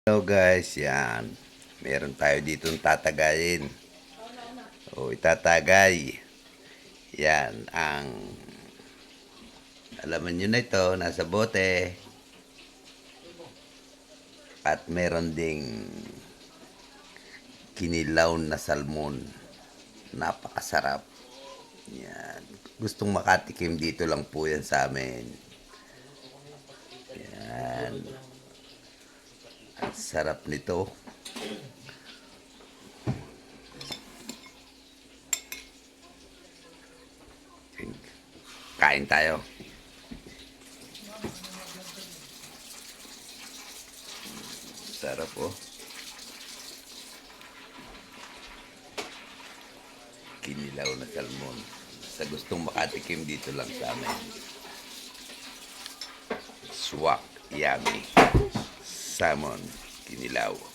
Hello guys, yan. Meron tayo ditong tatagayin. O itatagay. Yan ang alaman nyo na ito, nasa bote. At meron ding kinilaw na salmon. Napakasarap. Yan. Gustong makatikim dito lang po yan sa amin. Yan. Ang sarap nito. Kain tayo. Sarap po. Kinilaw na salmon. Sa gustong makatikim dito lang sa amin. Swak, yummy. Salmon, kinilaw.